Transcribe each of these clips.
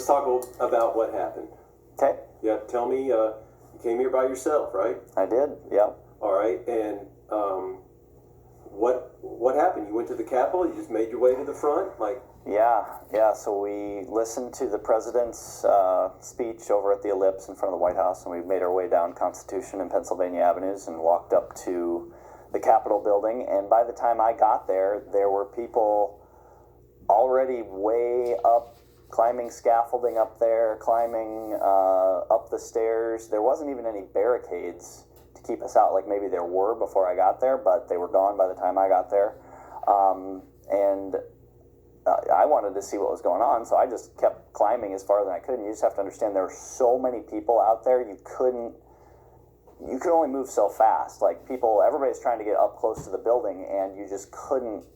Let's talk about what happened. Okay. Yeah, tell me, you came here by yourself, right? I did, yeah. All right, and what happened? You went to the Capitol, you just made your way to the front? Yeah, so we listened to the president's speech over at the Ellipse in front of the White House, and we made our way down Constitution and Pennsylvania Avenues and walked up to the Capitol building, and by the time I got there, there were people already way up, climbing scaffolding up there, climbing up the stairs. There wasn't even any barricades to keep us out, like maybe there were before I got there, but they were gone by the time I got there. And I wanted to see what was going on, so I just kept climbing as far as I could. And you just have to understand there were so many people out there, you could only move so fast. Like everybody's trying to get up close to the building, and you just couldn't.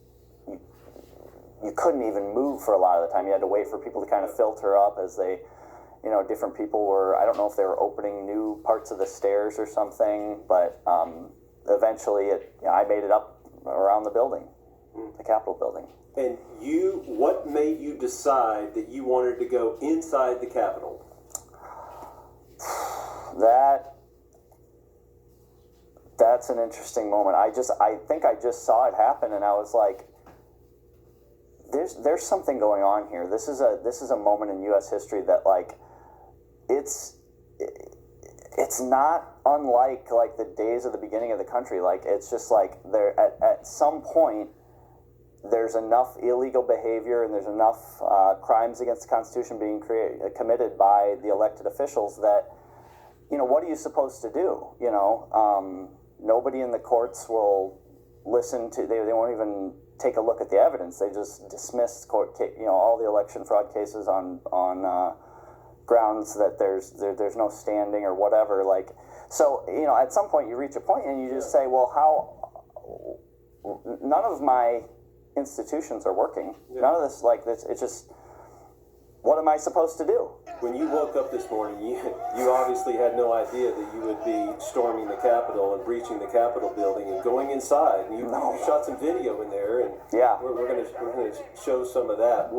You couldn't even move for a lot of the time. You had to wait for people to kind of filter up as they, different people were, I don't know if they were opening new parts of the stairs or something, but eventually I made it up around the building, the Capitol building. And what made you decide that you wanted to go inside the Capitol? That's an interesting moment. I think I just saw it happen, and I was like, There's something going on here. This is a moment in U.S. history that it's not unlike the days of the beginning of the country. It's just there at some point there's enough illegal behavior and there's enough crimes against the Constitution being committed by the elected officials that what are you supposed to do? Nobody in the courts will listen to. They won't even take a look at the evidence. They just dismiss all the election fraud cases on grounds that there's no standing or whatever. So at some point you reach a point and you just say, well, none of my institutions are working. Yeah. None of this it's just, what am I supposed to do? When you woke up this morning, you obviously had no idea that you would be storming the Capitol and breaching the Capitol building and going inside. And you shot some video in there, and yeah, we're going to show some of that.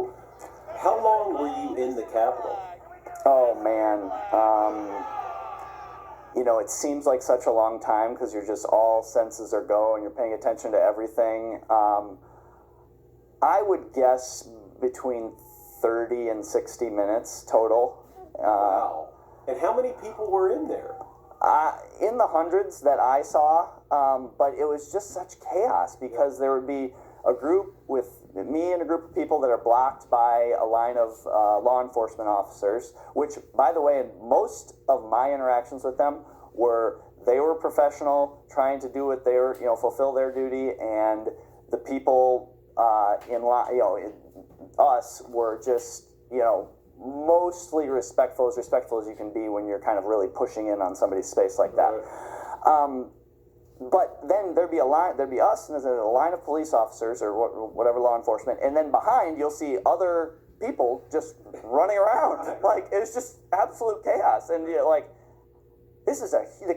How long were you in the Capitol? Oh man, it seems like such a long time because you're just all senses are go and you're paying attention to everything. I would guess between 30 and 60 minutes total. Wow. And how many people were in there? In the hundreds that I saw, but it was just such chaos because there would be a group with me and a group of people that are blocked by a line of law enforcement officers, which, by the way, in most of my interactions with them they were professional, trying to do what they were, fulfill their duty, and the people in line, us were just, mostly as respectful as you can be when you're kind of really pushing in on somebody's space like that. Right. But then there'd be us, and there's a line of police officers or whatever law enforcement, and then behind you'll see other people just running around. It's just absolute chaos, and the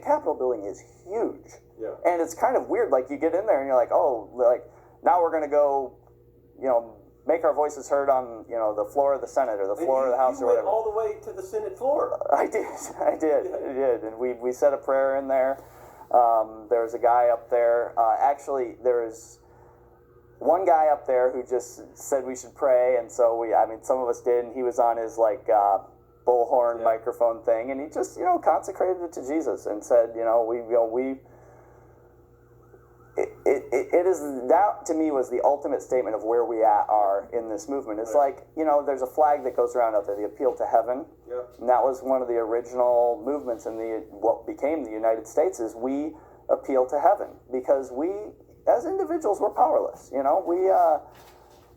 Capitol building is huge. Yeah. And it's kind of weird. You get in there and you're like, now we're gonna go, make our voices heard on, the floor of the Senate or the floor of the House or whatever. You went all the way to the Senate floor. I did, and we said a prayer in there. There was a guy up there. Actually, there was one guy up there who just said we should pray, and so some of us did, and he was on his bullhorn microphone thing, and he just consecrated it to Jesus and said, It is that to me was the ultimate statement of where we are in this movement. It's there's a flag that goes around out there, the appeal to heaven. Yep. And that was one of the original movements in what became the United States. Is we appeal to heaven because we, as individuals, we're powerless.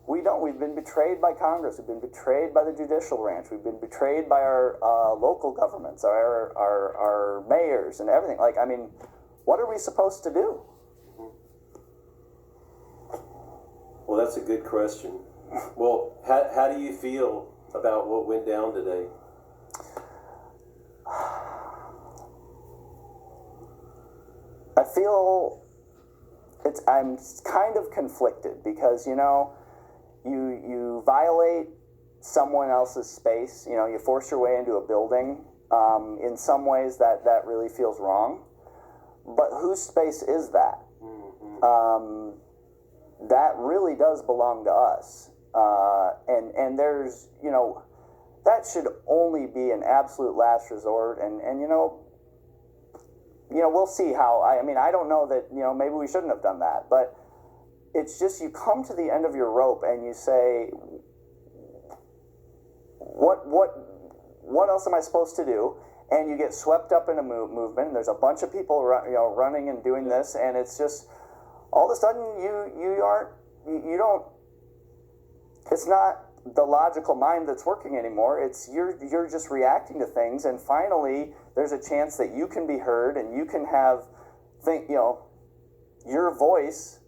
We've been betrayed by Congress. We've been betrayed by the judicial branch. We've been betrayed by our local governments, our mayors, and everything. What are we supposed to do? Well, that's a good question. Well, how do you feel about what went down today? I feel I'm kind of conflicted because you violate someone else's space. You know, you force your way into a building. In some ways, that really feels wrong. But whose space is that? That really does belong to us. And there's, you know, that should only be an absolute last resort. And you know, we'll see how. I mean, I don't know that, you know, maybe we shouldn't have done that, but it's just, you come to the end of your rope and you say, what else am I supposed to do? And you get swept up in a movement. And there's a bunch of people, running and doing this, and it's just all of a sudden you don't. It's not the logical mind that's working anymore. It's you're just reacting to things, and finally there's a chance that you can be heard and you can have your voice,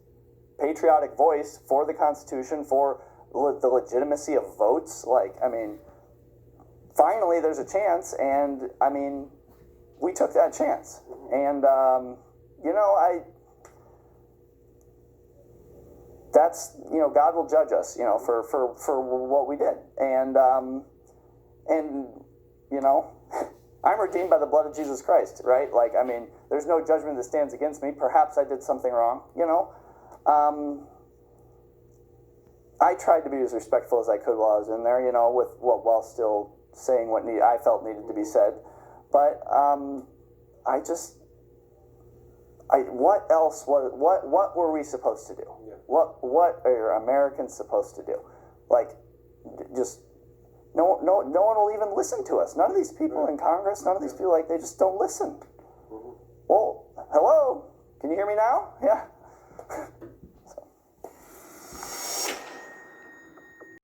patriotic voice for the Constitution, for the legitimacy of votes. Like, I mean, finally there's a chance, and I mean, we took that chance, and that's, God will judge us, for what we did, and I'm redeemed by the blood of Jesus Christ, right? Like, I mean, there's no judgment that stands against me. Perhaps I did something wrong, I tried to be as respectful as I could while I was in there, while still saying what I felt needed to be said. But what were we supposed to do? Yeah. What are Americans supposed to do? Like, just no one will even listen to us. None of these people in Congress, none of these people, like, they just don't listen. Well, hello, can you hear me now? Yeah.